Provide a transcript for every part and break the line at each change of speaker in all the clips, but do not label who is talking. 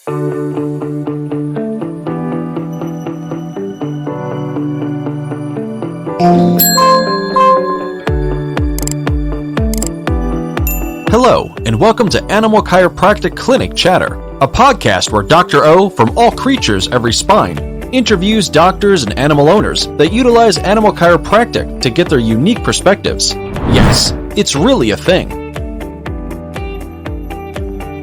Hello, and welcome to Animal Chiropractic Clinic Chatter, a podcast where Dr. O from All Creatures Every Spine interviews doctors and animal owners that utilize animal chiropractic to get their unique perspectives. Yes, it's really a thing.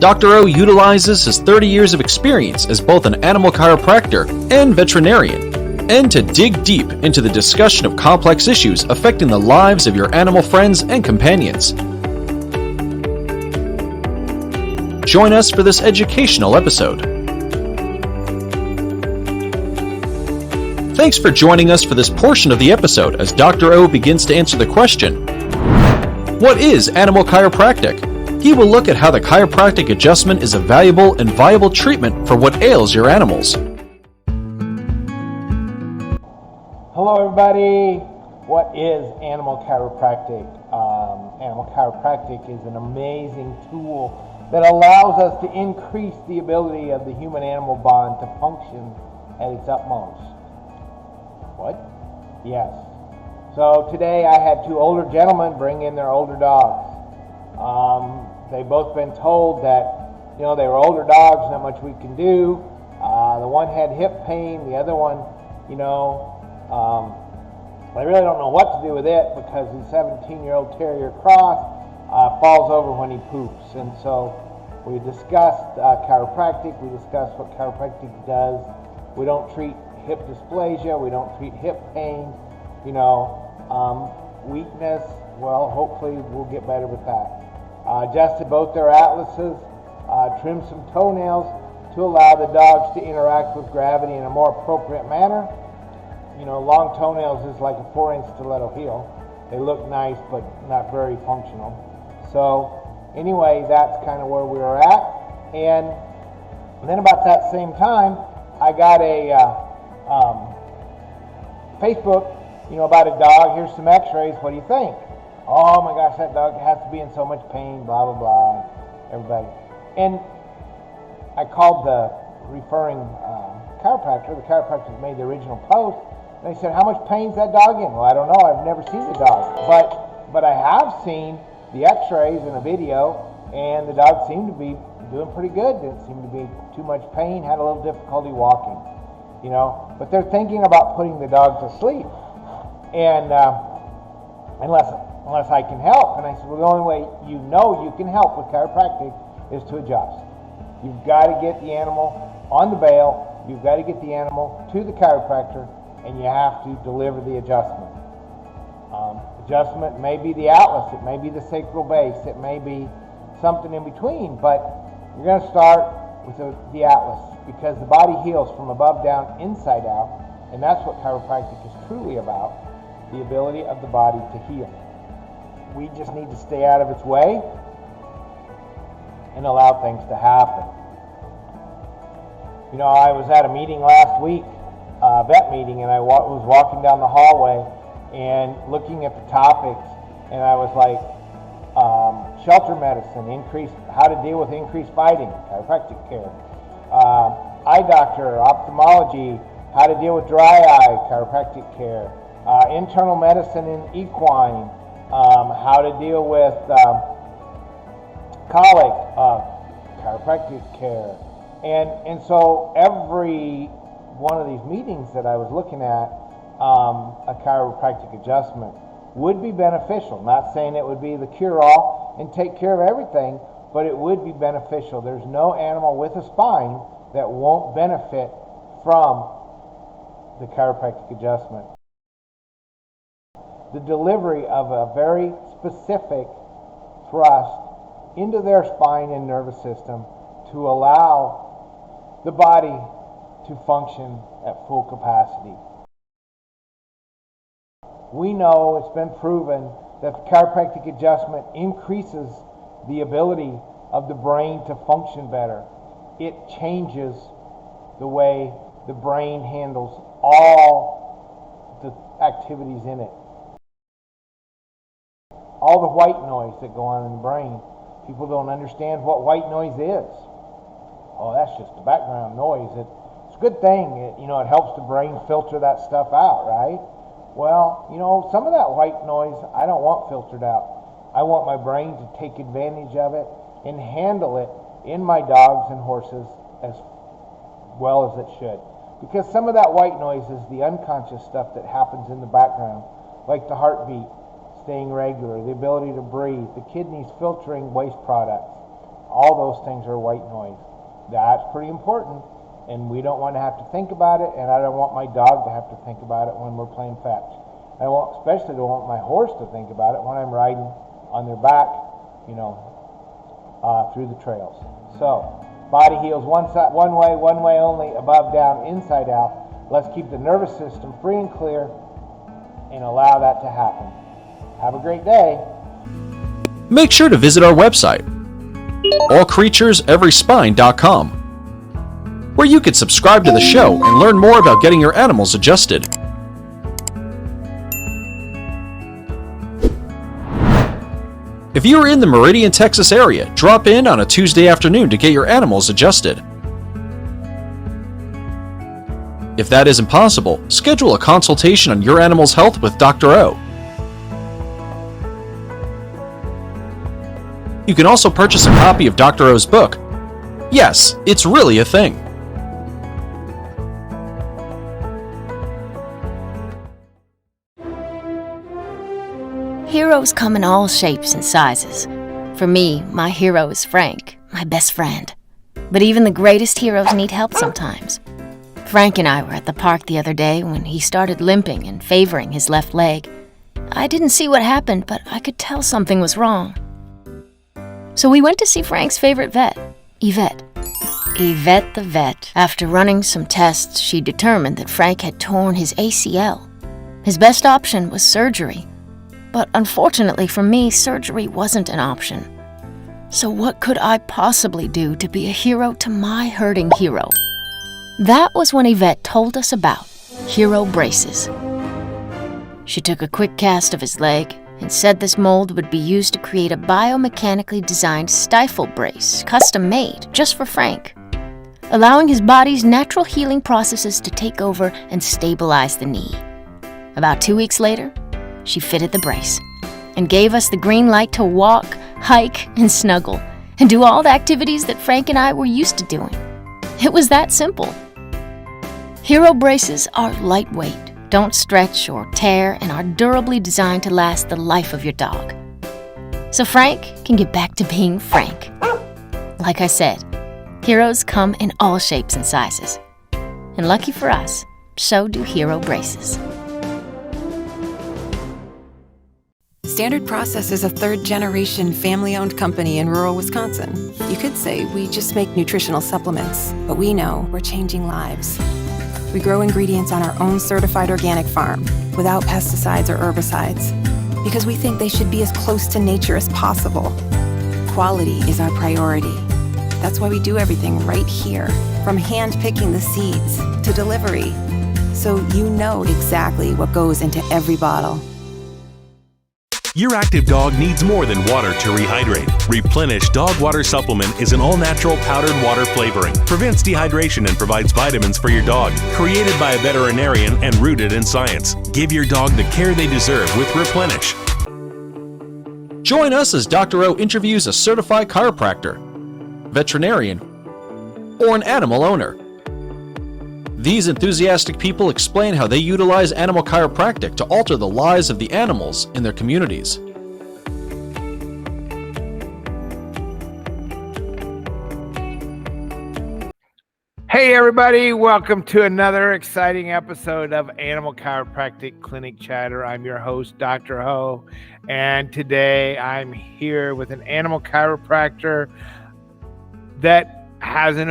Dr. O utilizes his 30 years of experience as both an animal chiropractor and veterinarian, and to dig deep into the discussion of complex issues affecting the lives of your animal friends and companions. Join us for this educational episode. Thanks for joining us for this portion of the episode as Dr. O begins to answer the question, what is animal chiropractic? He will look at how the chiropractic adjustment is a valuable and viable treatment for what ails your animals.
Hello everybody, what is Animal Chiropractic? Animal Chiropractic is an amazing tool that allows us to increase the ability of the human-animal bond to function at its utmost. What? Yes. So today I had two older gentlemen bring in their older dogs. They've both been told that, they were older dogs, not much we can do. The one had hip pain, the other one, I really don't know what to do with it because his 17-year-old Terrier Cross falls over when he poops. And so we discussed chiropractic, we discussed what chiropractic does. We don't treat hip dysplasia, we don't treat hip pain, weakness. Well, hopefully we'll get better with that. Adjusted both their atlases, trimmed some toenails to allow the dogs to interact with gravity in a more appropriate manner. Long toenails is like a 4-inch stiletto heel. They look nice, but not very functional. So anyway, that's kind of where we were at. And then about that same time, I got a Facebook, about a dog. Here's some x-rays. What do you think? Oh my gosh, that dog has to be in so much pain, blah, blah, blah, everybody. And I called the referring chiropractor. The chiropractor made the original post. And they said, how much pain's that dog in? Well, I don't know. I've never seen the dog. But I have seen the x-rays in a video, and the dog seemed to be doing pretty good. Didn't seem to be too much pain, had a little difficulty walking, But they're thinking about putting the dog to sleep. And unless I can help. And I said, well, the only way you can help with chiropractic is to adjust. You've got to get the animal on the bale, you've got to get the animal to the chiropractor, and you have to deliver the adjustment. Adjustment may be the atlas, it may be the sacral base, it may be something in between, but you're going to start with the atlas because the body heals from above down, inside out, and that's what chiropractic is truly about, the ability of the body to heal. We just need to stay out of its way and allow things to happen. I was at a meeting last week, a vet meeting, and I was walking down the hallway and looking at the topics, and I was like, shelter medicine, how to deal with increased biting, chiropractic care, eye doctor, ophthalmology, how to deal with dry eye, chiropractic care, internal medicine in equine, how to deal with colic, chiropractic care. And so every one of these meetings that I was looking at, a chiropractic adjustment would be beneficial. Not saying it would be the cure-all and take care of everything, but it would be beneficial. There's no animal with a spine that won't benefit from the chiropractic adjustment. The delivery of a very specific thrust into their spine and nervous system to allow the body to function at full capacity. We know it's been proven that the chiropractic adjustment increases the ability of the brain to function better. It changes the way the brain handles all the activities in it. All the white noise that go on in the brain. People don't understand what white noise is. oh, that's just the background noise. It's a good thing. It helps the brain filter that stuff out, right? Well, some of that white noise I don't want filtered out. I want my brain to take advantage of it and handle it in my dogs and horses as well as it should. Because some of that white noise is the unconscious stuff that happens in the background, like the heartbeat staying regular, the ability to breathe, the kidneys filtering waste products. All those things are white noise. That's pretty important, and we don't want to have to think about it, and I don't want my dog to have to think about it when we're playing fetch. Especially don't want my horse to think about it when I'm riding on their back, through the trails. So, body heals one way only, above, down, inside out. Let's keep the nervous system free and clear and allow that to happen. Have a great day.
Make sure to visit our website, allcreatureseveryspine.com, where you can subscribe to the show and learn more about getting your animals adjusted. If you are in the Meridian, Texas area, drop in on a Tuesday afternoon to get your animals adjusted. If that isn't possible, schedule a consultation on your animal's health with Dr. O. You can also purchase a copy of Dr. O's book. Yes, it's really a thing.
Heroes come in all shapes and sizes. For me, my hero is Frank, my best friend. But even the greatest heroes need help sometimes. Frank and I were at the park the other day when he started limping and favoring his left leg. I didn't see what happened, but I could tell something was wrong. So we went to see Frank's favorite vet, Yvette. Yvette the vet. After running some tests, she determined that Frank had torn his ACL. His best option was surgery. But unfortunately for me, surgery wasn't an option. So what could I possibly do to be a hero to my hurting hero? That was when Yvette told us about hero braces. She took a quick cast of his leg and said this mold would be used to create a biomechanically designed stifle brace, custom made just for Frank, allowing his body's natural healing processes to take over and stabilize the knee. About 2 weeks later, she fitted the brace and gave us the green light to walk, hike, and snuggle, and do all the activities that Frank and I were used to doing. It was that simple. Hero braces are lightweight, don't stretch or tear, and are durably designed to last the life of your dog. So Frank can get back to being Frank. Like I said, heroes come in all shapes and sizes. And lucky for us, so do hero braces.
Standard Process is a third-generation family-owned company in rural Wisconsin. You could say we just make nutritional supplements, but we know we're changing lives. We grow ingredients on our own certified organic farm without pesticides or herbicides because we think they should be as close to nature as possible. Quality is our priority. That's why we do everything right here, from hand-picking the seeds to delivery, so you know exactly what goes into every bottle.
Your active dog needs more than water to rehydrate. Replenish Dog Water Supplement is an all-natural powdered water flavoring, prevents dehydration and provides vitamins for your dog. Created by a veterinarian and rooted in science. Give your dog the care they deserve with Replenish.
Join us as Dr. O interviews a certified chiropractor, veterinarian, or an animal owner. These enthusiastic people explain how they utilize Animal Chiropractic to alter the lives of the animals in their communities.
Hey everybody, welcome to another exciting episode of Animal Chiropractic Clinic Chatter. I'm your host, Dr. Ho, and today I'm here with an animal chiropractor that had an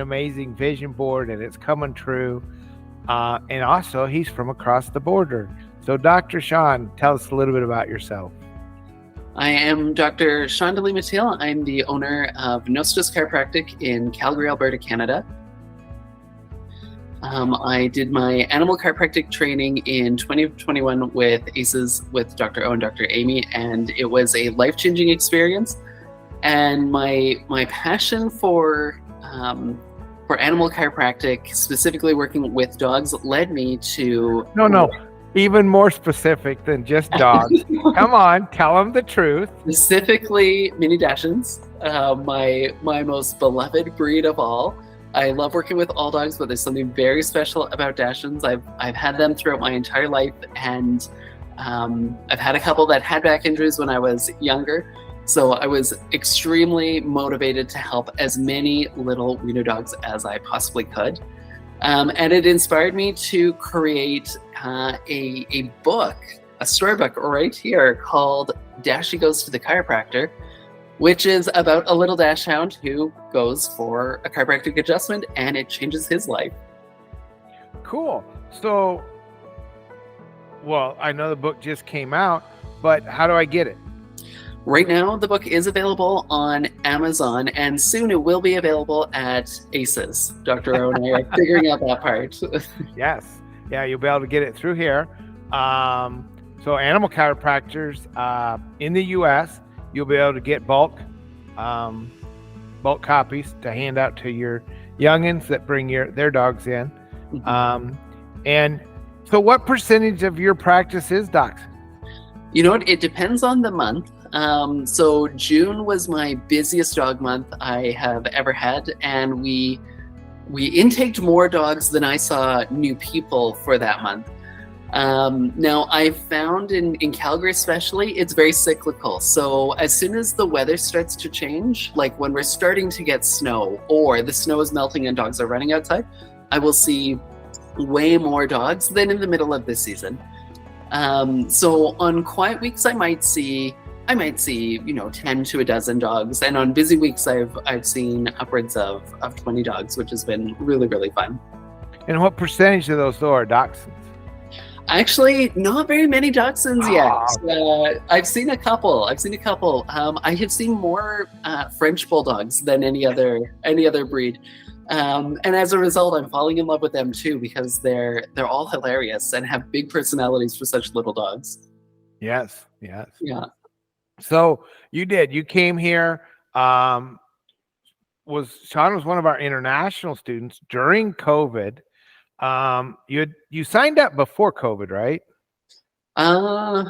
amazing vision board, and it's coming true. And also, he's from across the border. So, Dr. Sean, tell us a little bit about yourself.
I am Dr. Sean Lima Thiel. I'm the owner of Nostos Chiropractic in Calgary, Alberta, Canada. I did my animal chiropractic training in 2021 with ACEs with Dr. O and Dr. Amy, and it was a life-changing experience. And my passion for animal chiropractic, specifically working with dogs, led me to
No, even more specific than just dogs. Come on, tell them the truth.
specifically mini Dachshunds, my most beloved breed of all. I love working with all dogs, but there's something very special about Dachshunds. I've had them throughout my entire life, and I've had a couple that had back injuries when I was younger. So I was extremely motivated to help as many little wiener dogs as I possibly could. And it inspired me to create a book, a storybook right here called Dashy Goes to the Chiropractor, which is about a little dachshund who goes for a chiropractic adjustment and it changes his life.
Cool. So, well, I know the book just came out, but how do I get it?
Right now, the book is available on Amazon, and soon it will be available at ACES. Dr. O and I are figuring out that part.
Yes. Yeah, you'll be able to get it through here. So animal chiropractors in the U.S., you'll be able to get bulk copies to hand out to your youngins that bring their dogs in. And so what percentage of your practice is dachshund?
You know what? It depends on the month. So June was my busiest dog month I have ever had, and we intaked more dogs than I saw new people for that month. Now I found in Calgary especially, it's very cyclical. So as soon as the weather starts to change, like when we're starting to get snow or the snow is melting and dogs are running outside, I will see way more dogs than in the middle of the season. So on quiet weeks, I might see 10 to a dozen dogs, and on busy weeks, I've seen upwards of 20 dogs, which has been really, really fun.
And what percentage of those are dachshunds?
Actually, not very many dachshunds yet. I've seen a couple. I have seen more French bulldogs than any other breed. And as a result, I'm falling in love with them too, because they're all hilarious and have big personalities for such little dogs.
Yes.
Yeah.
So you came here. Sean was one of our international students during COVID. You signed up before COVID, right?
I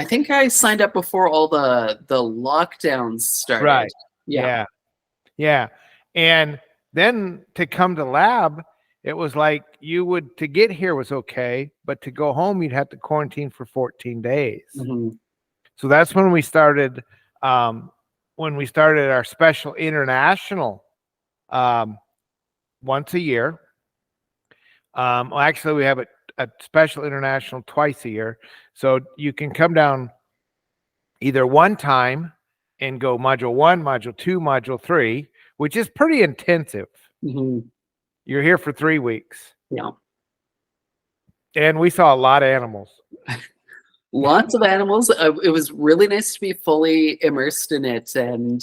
think I signed up before all the lockdowns started.
Right.
Yeah.
And then to come to lab, it was like to get here was okay, but to go home, you'd have to quarantine for 14 days.
Mm-hmm.
So that's when we started. When we started our special international once a year. Well, actually, we have a special international twice a year. So you can come down either one time and go module 1, module 2, module 3, which is pretty intensive.
Mm-hmm.
You're here for 3 weeks.
Yeah.
And we saw a lot of animals.
Lots of animals. It was really nice to be fully immersed in it and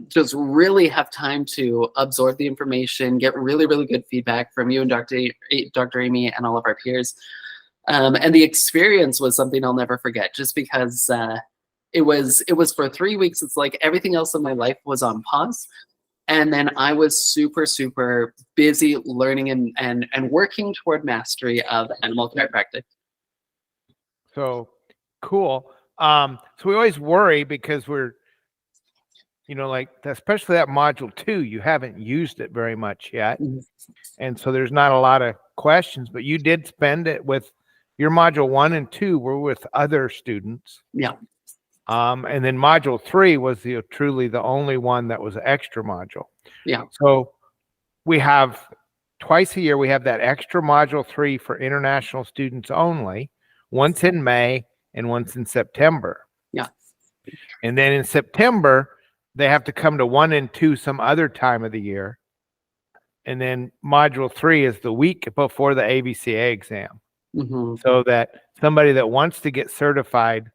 just really have time to absorb the information, get really, really good feedback from you and Dr. Amy and all of our peers. And the experience was something I'll never forget, just because it was for 3 weeks. It's like everything else in my life was on pause. And then I was super, super busy learning and working toward mastery of animal chiropractic.
So cool. So we always worry because we're, like especially that module 2, you haven't used it very much yet. Mm-hmm. And so there's not a lot of questions, but you did spend it with your module 1 and 2 were with other students.
Yeah.
And then module 3 was truly the only one that was extra module.
Yeah.
So we have twice a year, we have that extra module 3 for international students only. Once in May and once in September.
Yeah.
And then in September, they have to come to 1 and 2 some other time of the year. And then module 3 is the week before the AVCA exam.
Mm-hmm.
So that somebody that wants to get certified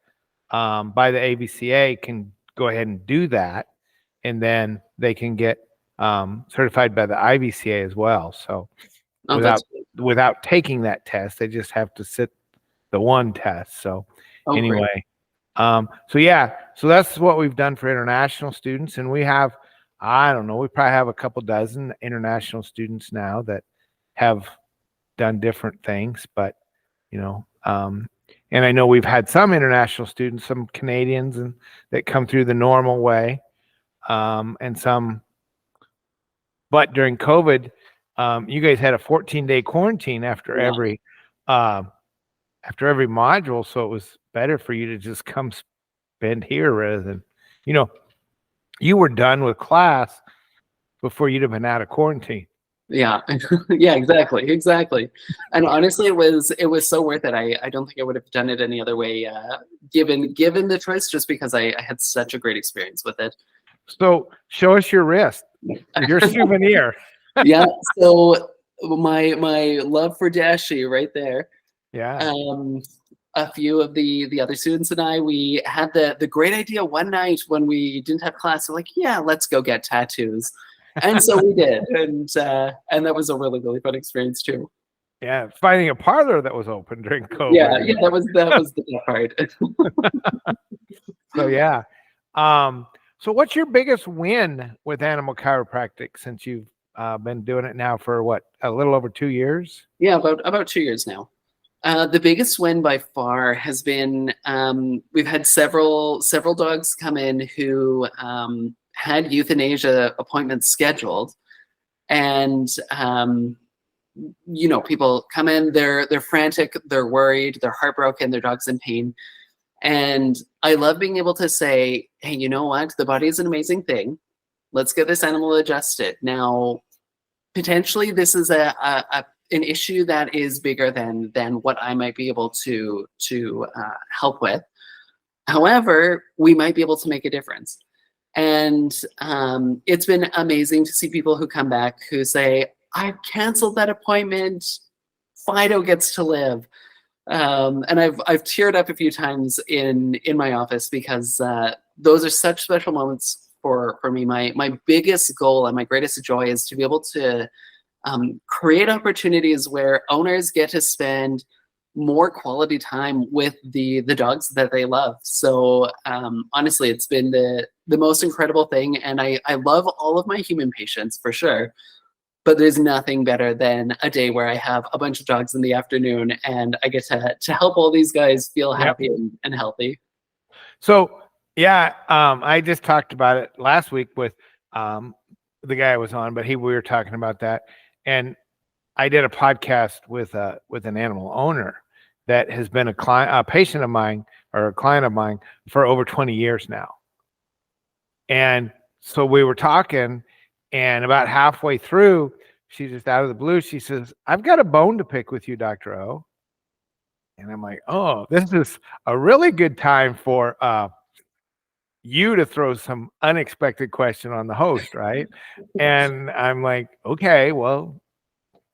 by the AVCA can go ahead and do that. And then they can get certified by the IVCA as well. So without taking that test, they just have to sit the one test. So anyway, So yeah, so that's what we've done for international students, and we have, I don't know, we probably have a couple dozen international students now that have done different things, but and I know we've had some international students, some Canadians, and that come through the normal way, and some. But during COVID, you guys had a 14-day quarantine after every module, so it was better for you to just come spend here rather than, you were done with class before you'd have been out of quarantine.
Yeah, yeah, exactly. And honestly, it was so worth it. I don't think I would have done it any other way, given the choice, just because I had such a great experience with it.
So show us your wrist, your souvenir.
Yeah. So my love for Dashi right there.
Yeah.
A few of the other students and I, we had the great idea one night when we didn't have class. We're like, yeah, let's go get tattoos. And so we did, and that was a really, really fun experience too.
Yeah, finding a parlor that was open during COVID.
Yeah, that was the best part.
So yeah, so what's your biggest win with Animal Chiropractic since you've been doing it now for what, a little over 2 years?
Yeah, about 2 years now. The biggest win by far has been we've had several dogs come in who had euthanasia appointments scheduled, and people come in, they're frantic, they're worried, they're heartbroken, their dog's in pain, and I love being able to say, hey, you know what, the body is an amazing thing, let's get this animal adjusted. Now potentially this is an issue that is bigger than what I might be able to help with. However, we might be able to make a difference. And it's been amazing to see people who come back who say, I've canceled that appointment, Fido gets to live. And I've teared up a few times in my office, because those are such special moments for me. My biggest goal and my greatest joy is to be able to create opportunities where owners get to spend more quality time with the dogs that they love. So honestly, it's been the most incredible thing, and I love all of my human patients for sure, but there's nothing better than a day where I have a bunch of dogs in the afternoon and I get to help all these guys feel happy and healthy.
So yeah, I just talked about it last week with the guy I was on, but we were talking about that, and I did a podcast with an animal owner that has been a patient of mine, or a client of mine, for over 20 years now. And so we were talking, and about halfway through, she just out of the blue, she says, I've got a bone to pick with you, Dr. O. And I'm like, oh, this is a really good time for you to throw some unexpected question on the host, right? And I'm like, okay, well,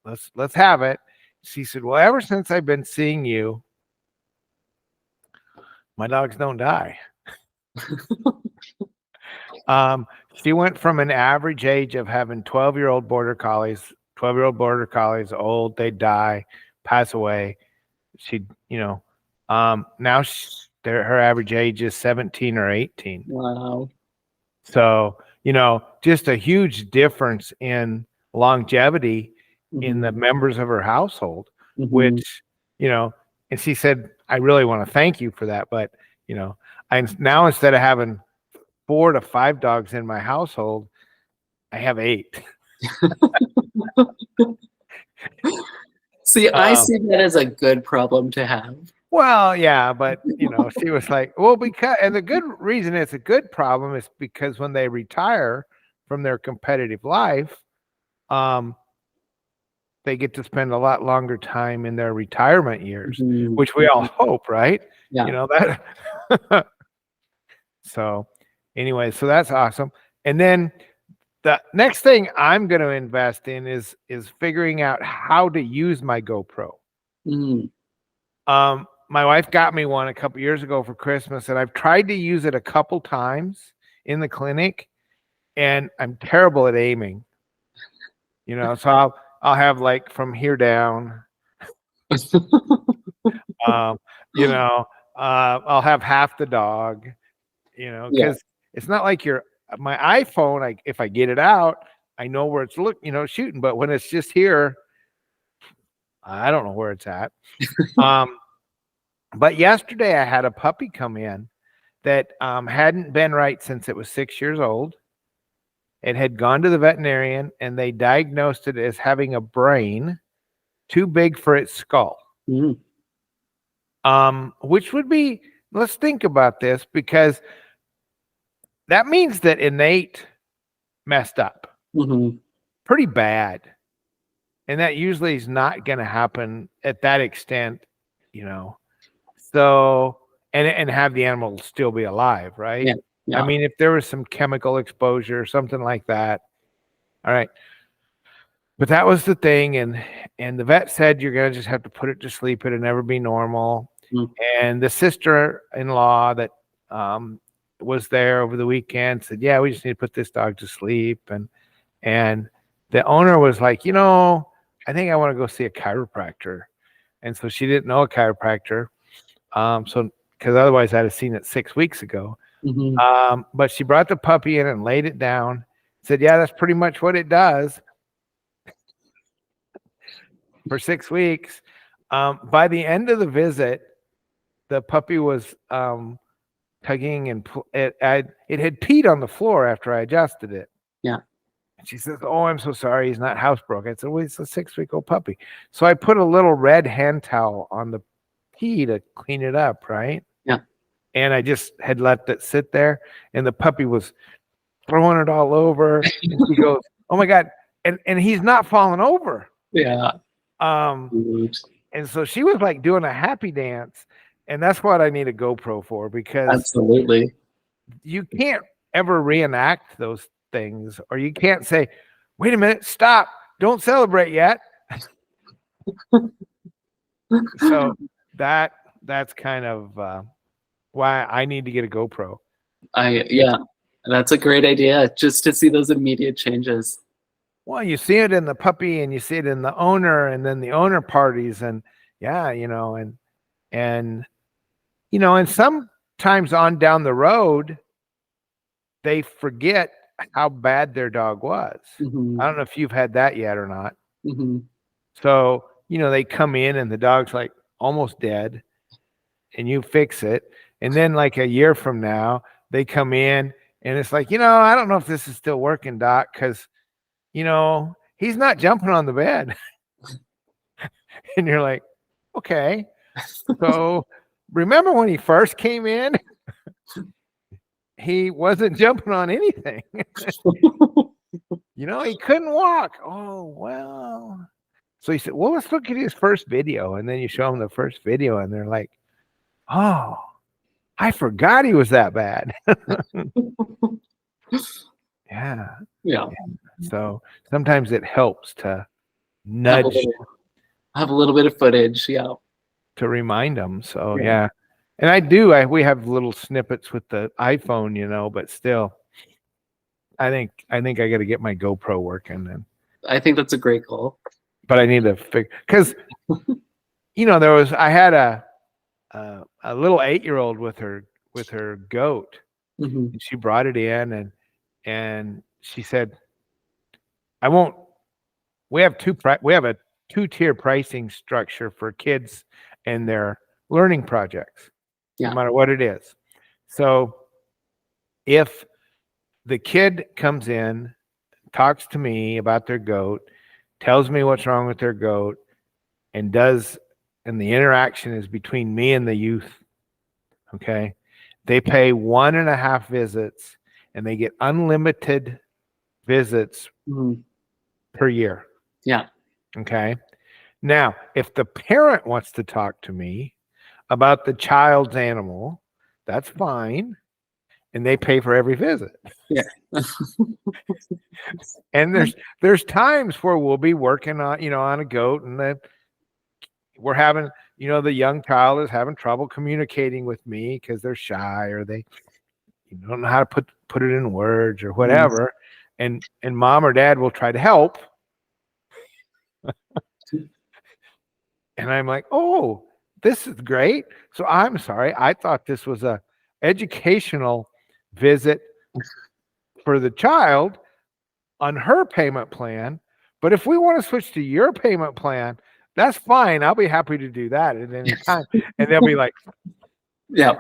let's have it. She said, well, ever since I've been seeing you, my dogs don't die. She went from an average age of having 12-year-old border collies, old, they die, pass away. Now her average age is 17 or 18.
Wow.
So, just a huge difference in longevity in the members of her household, which, and she said, I really want to thank you for that. But, I now, instead of having 4 to 5 dogs in my household, I have 8.
See, I see that as a good problem to have.
Well, yeah, but she was like, well, and the good reason it's a good problem is because when they retire from their competitive life, they get to spend a lot longer time in their retirement years, which we all hope, right?
Yeah.
That. So anyway, so that's awesome. And then the next thing I'm going to invest in is figuring out how to use my GoPro. My wife got me one a couple years ago for Christmas, and I've tried to use it a couple times in the clinic, and I'm terrible at aiming. So I'll have like from here down, I'll have half the dog,
Yeah.
because it's not like my iPhone. If I get it out, I know where it's shooting. But when it's just here, I don't know where it's at. But yesterday I had a puppy come in that hadn't been right since it was 6 years old. It had gone to the veterinarian, and they diagnosed it as having a brain too big for its skull.
Mm.
Which would be, let's think about this, because that means that innate messed up pretty bad. And that usually is not going to happen at that extent, So, and have the animal still be alive, right?
Yeah. Yeah.
I mean, if there was some chemical exposure or something like that, all right. But that was the thing, and the vet said you're gonna just have to put it to sleep. It'll never be normal. And the sister-in-law that was there over the weekend said, "Yeah, we just need to put this dog to sleep." And the owner was like, I think I want to go see a chiropractor. And so she didn't know a chiropractor, because otherwise I'd have seen it 6 weeks ago. But she brought the puppy in and laid it down. Said, "Yeah, that's pretty much what it does." For 6 weeks. By the end of the visit, the puppy was tugging, and it had peed on the floor after I adjusted it.
Yeah.
And she says, "Oh, I'm so sorry. He's not housebroken." I said, "Well, it's a 6-week-old puppy." So I put a little red hand towel on the pee to clean it up, right?
Yeah.
And I just had let it sit there, and the puppy was throwing it all over. And he goes, "Oh my God." And he's not falling over.
Yeah.
And so she was like doing a happy dance, and that's what I need a GoPro for, because
Absolutely.
you can't ever reenact those things, or you can't say, "Wait a minute, stop, don't celebrate yet." So that's kind of why I need to get a GoPro.
Yeah, that's a great idea, just to see those immediate changes.
Well, you see it in the puppy, and you see it in the owner, and then the owner parties, and and sometimes on down the road, they forget how bad their dog was. I don't know if you've had that yet or not. So, they come in and the dog's like almost dead, and you fix it. And then like a year from now, they come in and it's like, I don't know if this is still working, Doc, because he's not jumping on the bed. And you're like, okay. So remember when he first came in, he wasn't jumping on anything. He couldn't walk. Oh, well. So he said, "Well, let's look at his first video." And then you show them the first video, and they're like, "Oh, I forgot he was that bad." Yeah.
Yeah.
So sometimes it helps to nudge,
have a little bit of footage. Yeah.
to remind them. So yeah. And we have little snippets with the iPhone, but still, I think I got to get my GoPro working. And
I think that's a great goal.
But I need to figure, because I had a little 8-year-old with her goat. And she brought it in, and she said, we have a 2-tier pricing structure for kids and their learning projects, no matter what it is. So if the kid comes in, talks to me about their goat, tells me what's wrong with their goat, and the interaction is between me and the youth, okay, they pay 1.5 visits, and they get unlimited visits per year.
Yeah.
Okay. Now, if the parent wants to talk to me about the child's animal, that's fine. And they pay for every visit.
Yeah.
And there's times where we'll be working on a goat, and we're having, the young child is having trouble communicating with me because they're shy, or they don't know how to put it in words or whatever. And mom or dad will try to help. And I'm like, "Oh, this is great. So I'm sorry. I thought this was a educational visit for the child on her payment plan. But if we want to switch to your payment plan, that's fine. I'll be happy to do that at any time. And they'll be like,
Yeah.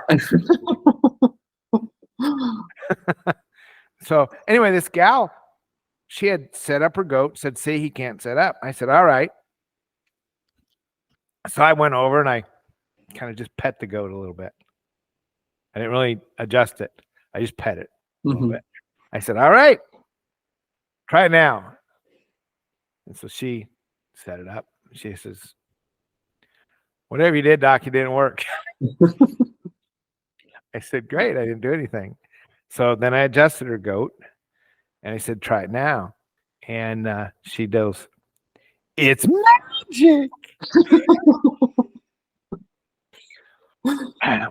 so anyway, this gal, she had set up her goat, said, see, he can't set up. I said, all right. So I went over and I kind of just pet the goat a little bit. I didn't really adjust it. I just pet it a little bit. I said, all right, try it now. And so she set it up. She says, whatever you did, Doc, it didn't work. I said, great. I didn't do anything. So then I adjusted her goat and I said, try it now. And she goes, it's magic.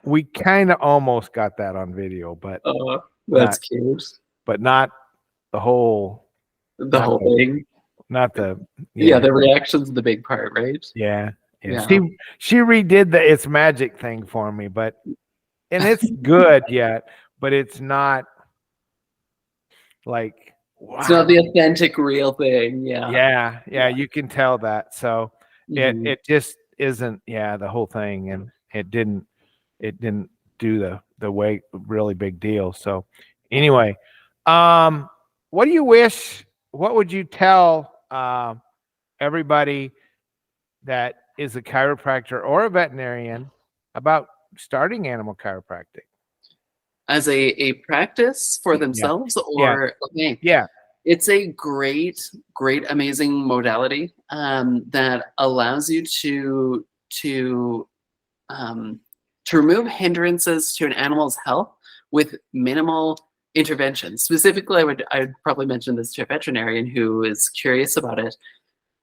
We kind of almost got that on video, but
that's cute.
But not the whole
thing.
Not the
the reaction's the big part, right?
Yeah. She redid the it's magic thing for me, and it's good yet, but it's not like wow.
It's not the authentic real thing.
Yeah. You can tell that. So it just isn't the whole thing, and it didn't do the way really big deal. So anyway, what do you wish? What would you tell everybody that is a chiropractor or a veterinarian about starting animal chiropractic?
As a practice for themselves, or it's a great, amazing modality that allows you to remove hindrances to an animal's health with minimal intervention. Specifically, I'd probably mention this to a veterinarian who is curious about it.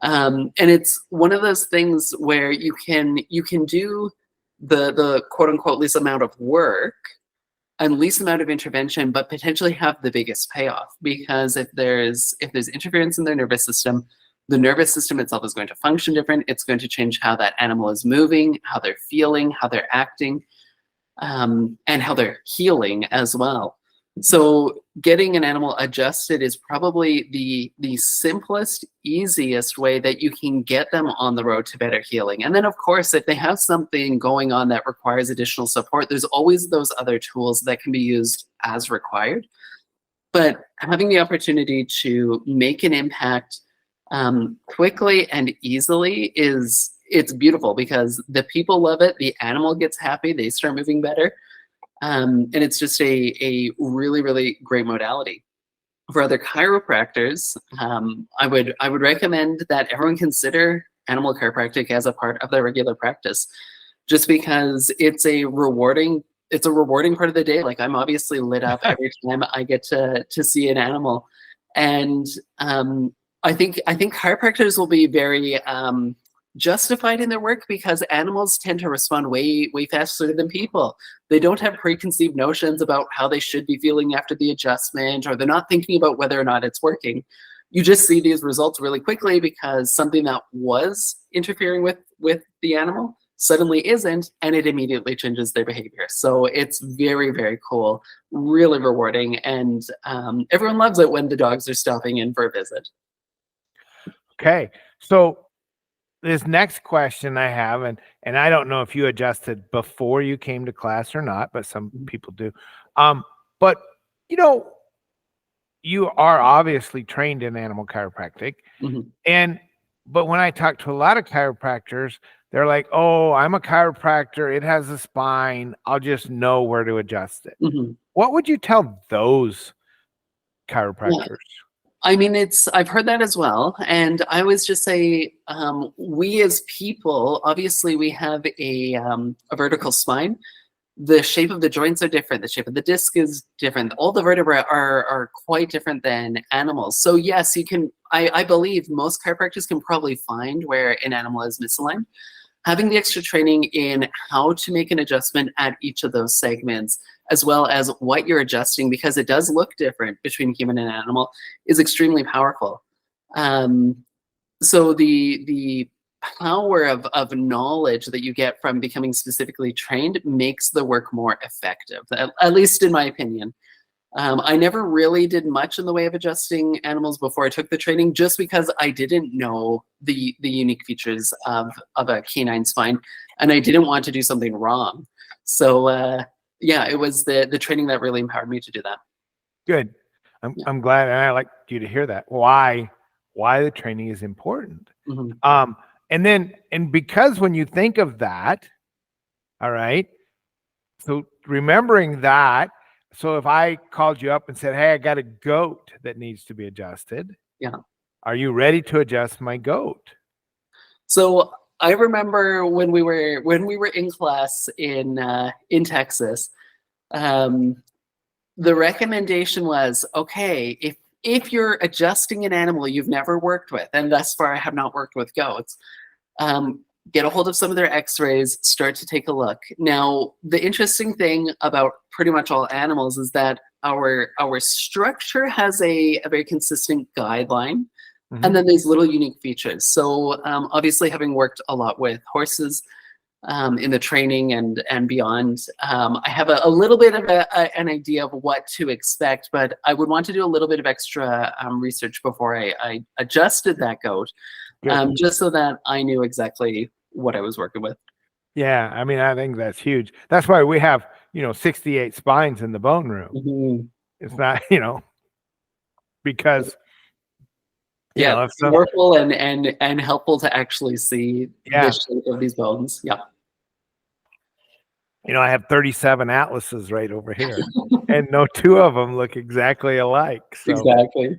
And it's one of those things where you can do the quote unquote least amount of work and least amount of intervention, but potentially have the biggest payoff. Because if there's interference in their nervous system, the nervous system itself is going to function different. It's going to change how that animal is moving, how they're feeling, how they're acting, and how they're healing as well. So getting an animal adjusted is probably the simplest, easiest way that you can get them on the road to better healing. And then, of course, if they have something going on that requires additional support, there's always those other tools that can be used as required. But having the opportunity to make an impact quickly and easily it's beautiful, because the people love it, the animal gets happy, they start moving better. And it's just a really, really great modality. For other chiropractors, I would recommend that everyone consider animal chiropractic as a part of their regular practice, just because it's a rewarding part of the day. Like, I'm obviously lit up every time I get to see an animal, and I think chiropractors will be very justified in their work, because animals tend to respond way faster than people. They don't have preconceived notions about how they should be feeling after the adjustment, or they're not thinking about whether or not it's working. You just see these results really quickly because something that was interfering with the animal suddenly isn't, and it immediately changes their behavior. So it's very, very cool, really rewarding, and everyone loves it when the dogs are stopping in for a visit.
Okay, so this next question I have, and I don't know if you adjusted before you came to class or not, but some people do. But you are obviously trained in animal chiropractic, but when I talk to a lot of chiropractors, they're like, "Oh, I'm a chiropractor. It has a spine. I'll just know where to adjust it." What would you tell those chiropractors?
Yeah. I mean, I've heard that as well. And I always just say, we as people, obviously we have a vertical spine. The shape of the joints are different. The shape of the disc is different. All the vertebrae are quite different than animals. So yes, you can, I believe most chiropractors can probably find where an animal is misaligned. Having the extra training in how to make an adjustment at each of those segments, as well as what you're adjusting, because it does look different between human and animal, is extremely powerful. So the power of knowledge that you get from becoming specifically trained makes the work more effective, at least in my opinion. I never really did much in the way of adjusting animals before I took the training, just because I didn't know the unique features of a canine spine, and I didn't want to do something wrong. So yeah, it was the training that really empowered me to do that.
Good. I'm glad, and I like you to hear that. Why the training is important.
Mm-hmm.
And because when you think of that, all right, so remembering that, so if I called you up and said, hey, I got a goat that needs to be adjusted.
Yeah.
Are you ready to adjust my goat?
So I remember when we were in class in Texas, the recommendation was, okay, if you're adjusting an animal you've never worked with, and thus far I have not worked with goats, get a hold of some of their x-rays, start to take a look. Now, the interesting thing about pretty much all animals is that our structure has a very consistent guideline, and then these little unique features. So obviously, having worked a lot with horses in the training and beyond, I have a little bit of an idea of what to expect, but I would want to do a little bit of extra research before I adjusted that goat, just so that I knew exactly what I was working with.
Yeah, I mean, I think that's huge. That's why we have, 68 spines in the bone room.
Mm-hmm.
It's not, because
it's powerful and helpful to actually see the shape of these bones. Yeah.
I have 37 atlases right over here, and no two of them look exactly alike. So,
exactly.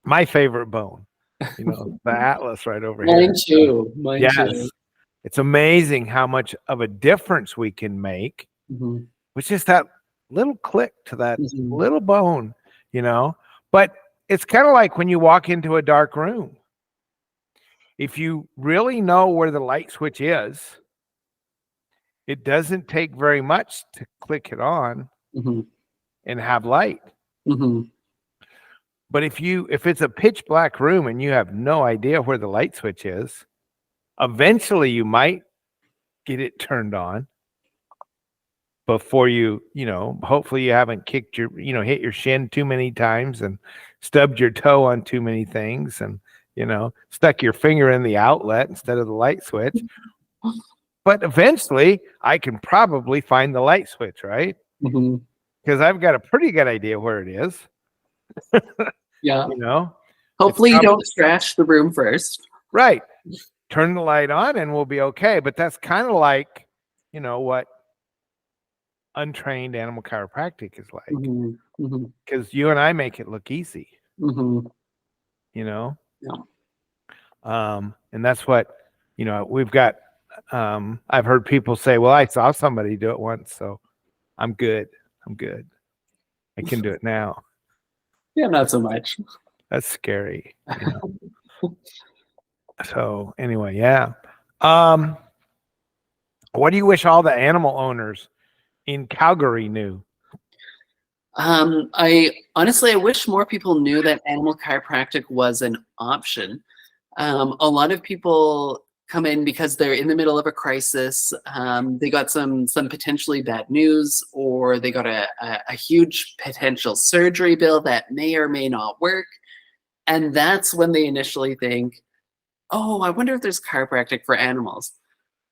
My favorite bone, the atlas right over
Mine
here.
too. Mine too.
It's amazing how much of a difference we can make with just that little click to that little bone, But it's kind of like when you walk into a dark room. If you really know where the light switch is, it doesn't take very much to click it on and have light. But if it's a pitch black room and you have no idea where the light switch is, eventually you might get it turned on before hopefully you haven't kicked hit your shin too many times and stubbed your toe on too many things and, stuck your finger in the outlet instead of the light switch. But eventually I can probably find the light switch, right? Because I've got a pretty good idea where it is.
Yeah. Hopefully you don't trash the room first.
Right. Turn the light on and we'll be okay. But that's kind of like, what untrained animal chiropractic is like. Because you and I make it look easy.
Yeah.
And that's what, we've got. I've heard people say, well, I saw somebody do it once, so I'm good. I can do it now.
Yeah, not so much.
That's scary. So anyway, yeah. What do you wish all the animal owners in Calgary knew?
I wish more people knew that animal chiropractic was an option. A lot of people come in because they're in the middle of a crisis. They got some potentially bad news, or they got a huge potential surgery bill that may or may not work. And that's when they initially think, oh, I wonder if there's chiropractic for animals.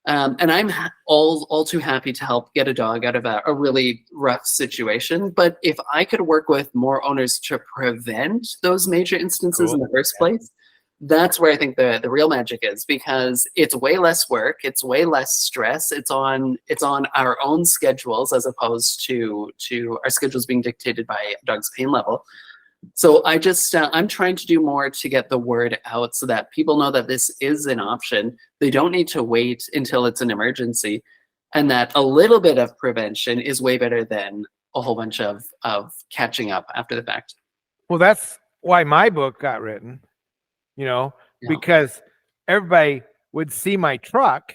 And I'm all too happy to help get a dog out of a really rough situation. But if I could work with more owners to prevent those major instances in the first place, that's where I think the real magic is, because it's way less work, it's way less stress, it's on our own schedules as opposed to our schedules being dictated by a dog's pain level. So I'm trying to do more to get the word out so that people know that this is an option. They don't need to wait until it's an emergency, and that a little bit of prevention is way better than a whole bunch of catching up after the fact.
Well, that's why my book got written, because everybody would see my truck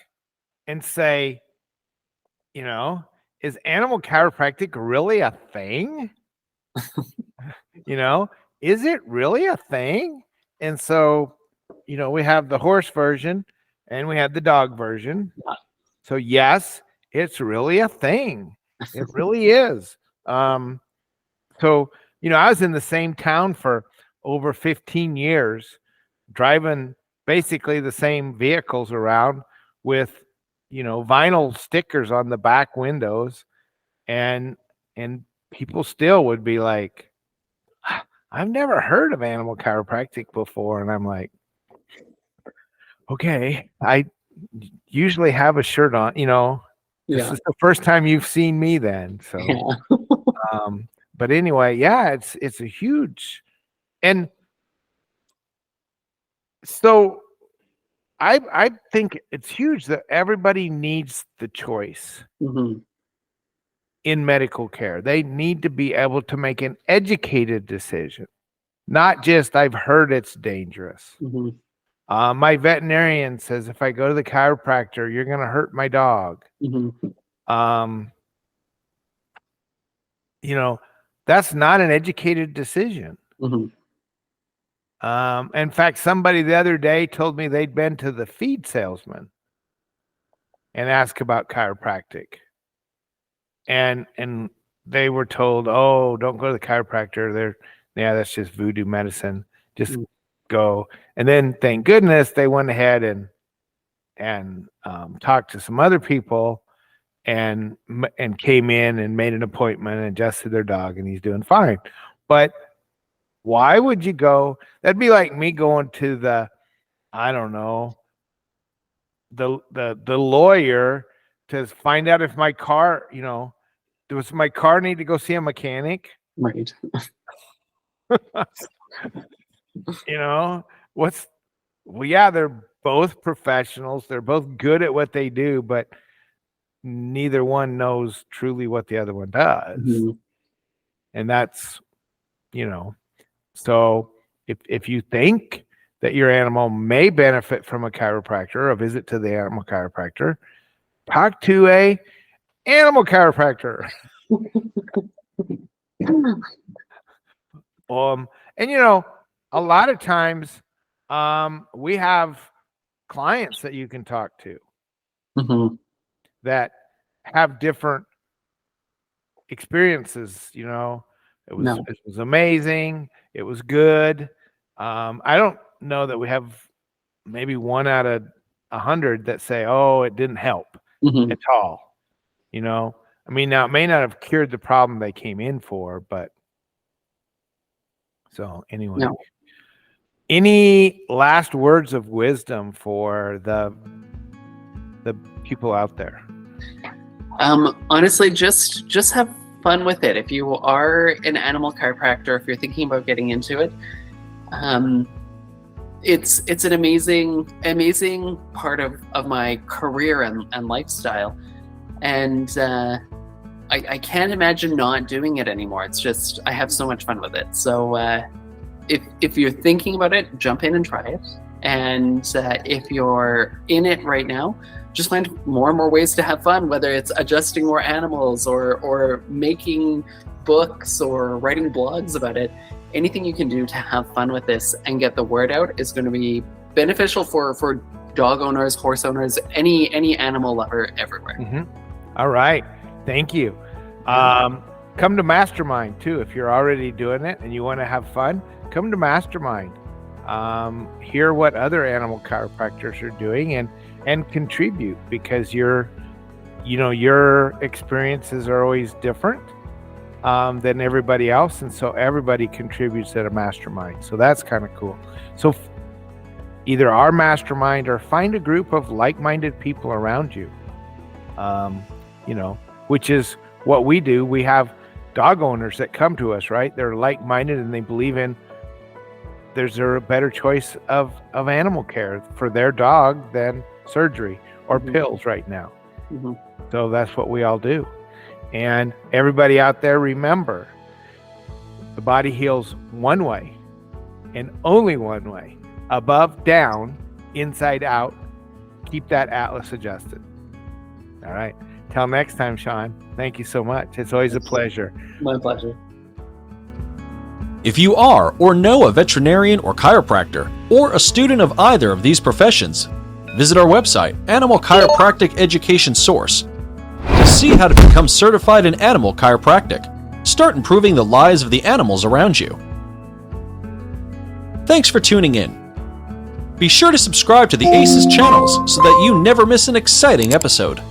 and say, is animal chiropractic really a thing? Is it really a thing? And so, we have the horse version and we have the dog version.
Yeah.
So yes, it's really a thing. It really is. So, I was in the same town for over 15 years, driving basically the same vehicles around with, vinyl stickers on the back windows, and people still would be like, I've never heard of Animal Chiropractic before. And I'm like, okay, I usually have a shirt on, this is the first time you've seen me then. So, but anyway, yeah, it's a huge, and so I think it's huge that everybody needs the choice in medical care. They need to be able to make an educated decision, not just I've heard it's dangerous. My veterinarian says if I go to the chiropractor, you're going to hurt my dog. That's not an educated decision. In fact, somebody the other day told me they'd been to the feed salesman and asked about chiropractic. And they were told, oh, don't go to the chiropractor. That's just voodoo medicine. Just go. And then thank goodness they went ahead and talked to some other people and came in and made an appointment and adjusted their dog, and he's doing fine. But why would you go? That'd be like me going to the lawyer to find out if my car, does my car need to go see a mechanic?
Right.
They're both professionals. They're both good at what they do, but neither one knows truly what the other one does. And that's, so if you think that your animal may benefit from a chiropractor, a visit to the animal chiropractor, talk to a animal chiropractor. And a lot of times we have clients that you can talk to that have different experiences. It was amazing. It was good. I don't know that we have maybe 1 out of 100 that say, oh, it didn't help at all. Now it may not have cured the problem they came in for, but so anyway, any last words of wisdom for the people out there?
Honestly, just have fun with it. If you are an animal chiropractor, if you're thinking about getting into it, it's an amazing part of my career and lifestyle, and I can't imagine not doing it anymore. It's just I have so much fun with it. So if you're thinking about it, jump in and try it. And if you're in it right now, just find more and more ways to have fun, whether it's adjusting more animals or making books or writing blogs about it. Anything you can do to have fun with this and get the word out is going to be beneficial for dog owners, horse owners, any animal lover everywhere.
All right. Thank you. Come to Mastermind too. If you're already doing it and you want to have fun, come to Mastermind. Hear what other animal chiropractors are doing and contribute, because your experiences are always different than everybody else, and so everybody contributes at a mastermind. So that's kind of cool. So either our mastermind or find a group of like-minded people around you, which is what we do. We have dog owners that come to us, right? They're like-minded and they believe in there's a better choice of animal care for their dog than surgery or pills right now. So that's what we all do. And everybody out there, remember, the body heals one way and only one way: above, down, inside out. Keep that atlas adjusted. All right. Till next time, Sean. Thank you so much. It's always a pleasure.
My pleasure.
If you are or know a veterinarian or chiropractor, or a student of either of these professions, visit our website, Animal Chiropractic Education Source, to see how to become certified in animal chiropractic. Start improving the lives of the animals around you. Thanks for tuning in. Be sure to subscribe to the ACES channels so that you never miss an exciting episode.